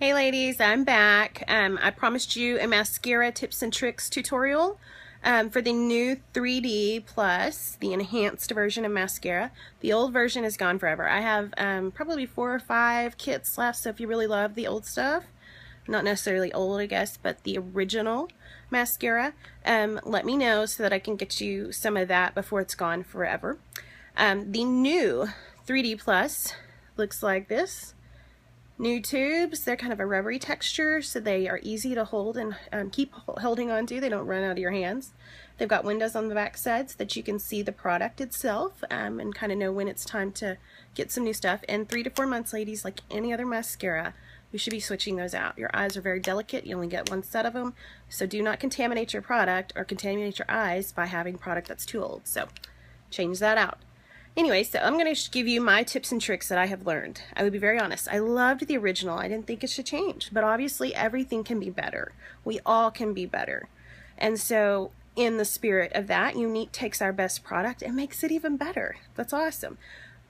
Hey ladies, I'm back. I promised you a mascara tips and tricks tutorial for the new 3D Plus, the enhanced version of mascara. The old version is gone forever. I have probably 4 or 5 kits left, so if you really love the old stuff, not necessarily old I guess, but the original mascara, let me know so that I can get you some of that before it's gone forever. The new 3D Plus looks like this. New tubes, they're kind of a rubbery texture, so they are easy to hold and keep holding on to. They don't run out of your hands. They've got windows on the back side so that you can see the product itself and kind of know when it's time to get some new stuff. And 3 to 4 months, ladies, like any other mascara, you should be switching those out. Your eyes are very delicate. You only get 1 set of them, so do not contaminate your product or contaminate your eyes by having product that's too old. So change that out. Anyway, so I'm going to give you my tips and tricks that I have learned. I would be very honest. I loved the original. I didn't think it should change, but obviously everything can be better. We all can be better. And so in the spirit of that, Unique takes our best product and makes it even better. That's awesome.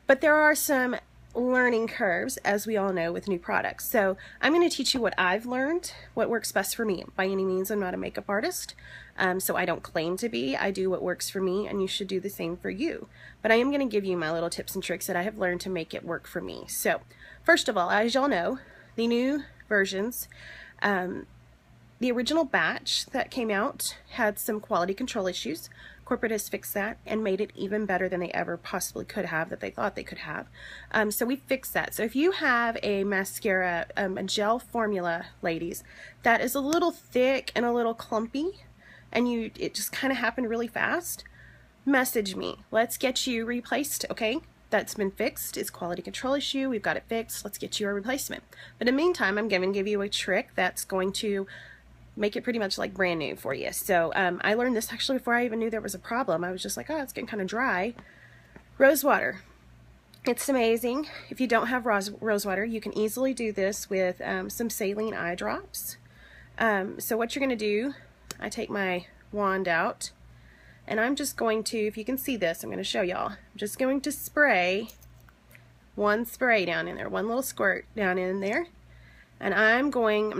But there are some learning curves, as we all know, with new products. So I'm going to teach you what I've learned, what works best for me. By any means, I'm not a makeup artist, so I don't claim to be. I do what works for me, and you should do the same for you. But I am going to give you my little tips and tricks that I have learned to make it work for me. So first of all, as y'all know, the new versions, the original batch that came out had some quality control issues. Corporate has fixed that and made it even better than they ever possibly could have, that they thought they could have. So we fixed that. So if you have a mascara, a gel formula, ladies, that is a little thick and a little clumpy, and it just kind of happened really fast, message me. Let's get you replaced, okay? That's been fixed. It's a quality control issue. We've got it fixed. Let's get you a replacement. But in the meantime, I'm going to give you a trick that's going to make it pretty much like brand new for you. So I learned this actually before I even knew there was a problem. I was just like, oh, it's getting kind of dry. Rose water. It's amazing. If you don't have rose water, you can easily do this with some saline eye drops. So what you're going to do, I take my wand out, and I'm just going to, if you can see this, I'm going to show y'all. I'm just going to spray one spray down in there, one little squirt down in there. And I'm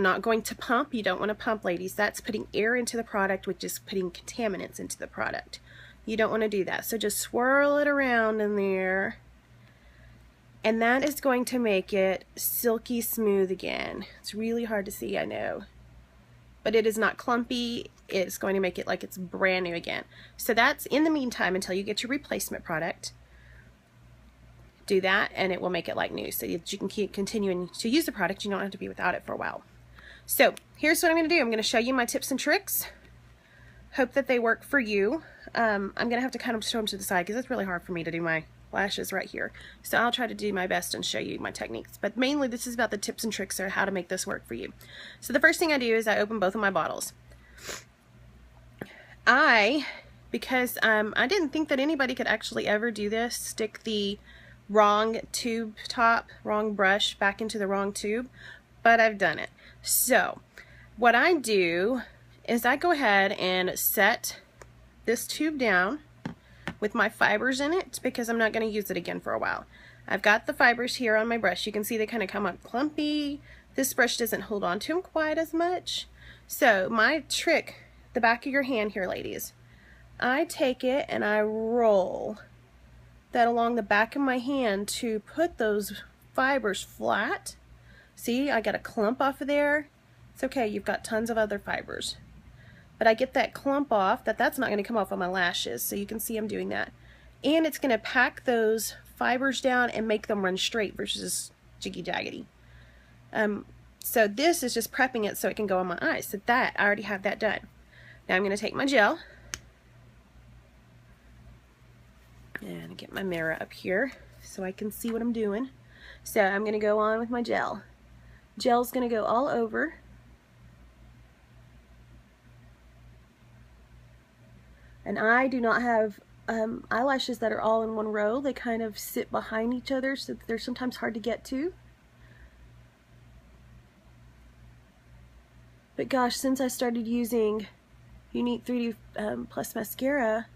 not going to pump. You don't want to pump, ladies. That's putting air into the product, which is putting contaminants into the product. You don't want to do that. So just swirl it around in there. And that is going to make it silky smooth again. It's really hard to see, I know. But it is not clumpy. It's going to make it like it's brand new again. So that's in the meantime until you get your replacement product. Do that and it will make it like new so that you can keep continuing to use the product. You don't have to be without it for a while. So here's what I'm going to do. I'm going to show you my tips and tricks. Hope that they work for you. I'm going to have to kind of show them to the side because it's really hard for me to do my lashes right here. So I'll try to do my best and show you my techniques. But mainly this is about the tips and tricks or how to make this work for you. So the first thing I do is I open both of my bottles. Because I didn't think that anybody could actually ever do this, stick the wrong tube top, wrong brush back into the wrong tube, but I've done it. So what I do is I go ahead and set this tube down with my fibers in it because I'm not going to use it again for a while. I've got the fibers here on my brush. You can see they kind of come up clumpy. This brush doesn't hold on to them quite as much. So my trick, the back of your hand here, ladies, I take it and I roll that along the back of my hand to put those fibers flat. See, I got a clump off of there. It's okay, you've got tons of other fibers. But I get that clump off, that's not going to come off on my lashes, so you can see I'm doing that. And it's going to pack those fibers down and make them run straight versus jiggy-jaggedy. So this is just prepping it so it can go on my eyes. So that, I already have that done. Now I'm going to take my gel and get my mirror up here so I can see what I'm doing. So I'm going to go on with my gel. Gel's going to go all over. And I do not have eyelashes that are all in one row. They kind of sit behind each other, so they're sometimes hard to get to. But gosh, since I started using Unique 3D Plus Mascara,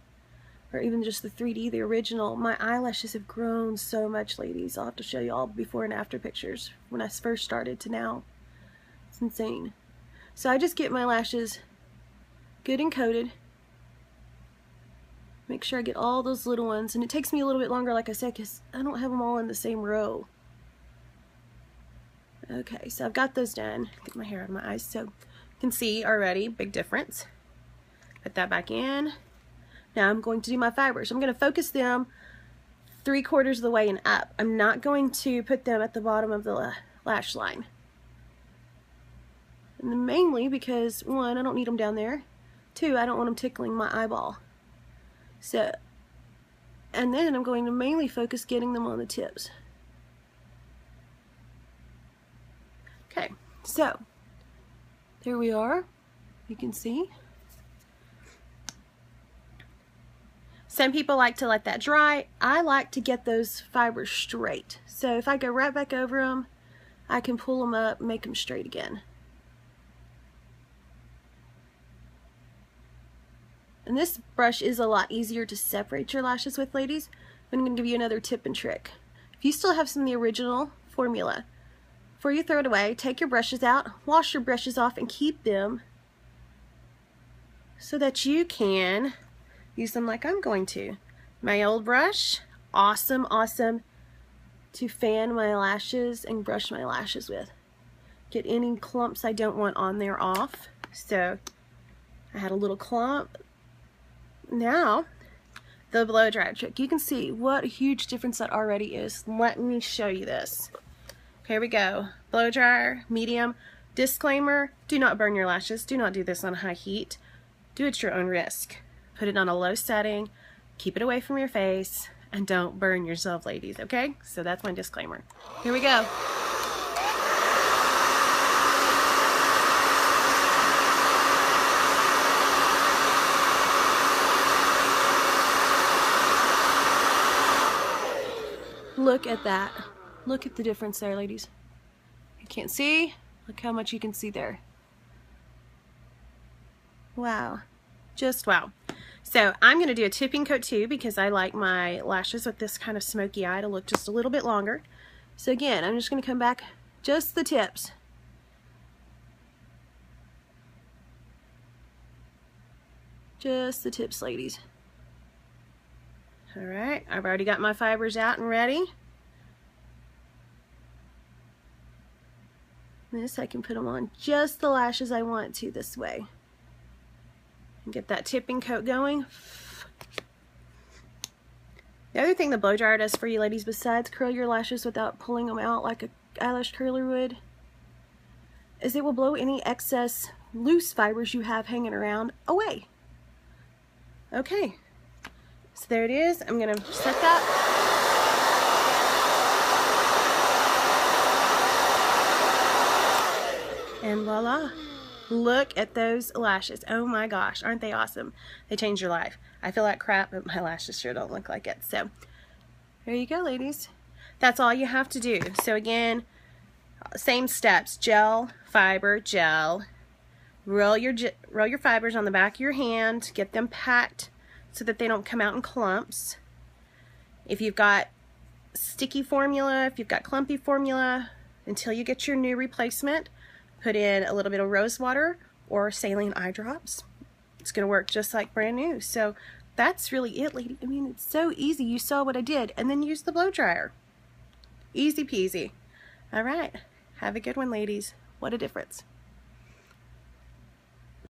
or even just the 3D, the original, my eyelashes have grown so much, ladies. I'll have to show you all before and after pictures when I first started to now. It's insane. So I just get my lashes good and coated. Make sure I get all those little ones, and it takes me a little bit longer, like I said, because I don't have them all in the same row. Okay, so I've got those done. Get my hair out of my eyes so you can see already, big difference. Put that back in. Now I'm going to do my fibers. I'm going to focus them 3/4 of the way and up. I'm not going to put them at the bottom of the lash line. And mainly because, one, I don't need them down there. Two, I don't want them tickling my eyeball. So, and then I'm going to mainly focus getting them on the tips. Okay, so there we are. You can see. Some people like to let that dry. I like to get those fibers straight. So if I go right back over them, I can pull them up and make them straight again. And this brush is a lot easier to separate your lashes with, ladies. I'm going to give you another tip and trick. If you still have some of the original formula, before you throw it away, take your brushes out, wash your brushes off, and keep them so that you can use them like I'm going to. My old brush, awesome, awesome to fan my lashes and brush my lashes with. Get any clumps I don't want on there off. So I had a little clump. Now, the blow dry trick. You can see what a huge difference that already is. Let me show you this. Here we go. Blow dryer, medium. Disclaimer, do not burn your lashes. Do not do this on high heat. Do it at your own risk. Put it on a low setting. Keep it away from your face. And don't burn yourself, ladies, okay? So that's my disclaimer. Here we go. Look at that. Look at the difference there, ladies. You can't see? Look how much you can see there. Wow. Just wow. So I'm going to do a tipping coat too because I like my lashes with this kind of smoky eye to look just a little bit longer. So again, I'm just going to come back just the tips. Just the tips, ladies. Alright, I've already got my fibers out and ready. This, I can put them on just the lashes I want to this way. And get that tipping coat going. The other thing the blow dryer does for you, ladies, besides curl your lashes without pulling them out like a eyelash curler would, is it will blow any excess loose fibers you have hanging around away. Okay. So there it is. I'm going to set that. And voila. Look at those lashes. Oh my gosh. Aren't they awesome? They change your life. I feel like crap, but my lashes sure don't look like it. So there you go, ladies. That's all you have to do. So again, same steps. Gel, fiber, gel. Roll your fibers on the back of your hand. Get them packed so that they don't come out in clumps. If you've got sticky formula, if you've got clumpy formula, until you get your new replacement, put in a little bit of rose water or saline eye drops. It's going to work just like brand new. So that's really it, lady. I mean, it's so easy. You saw what I did. And then use the blow dryer. Easy peasy. All right. Have a good one, ladies. What a difference.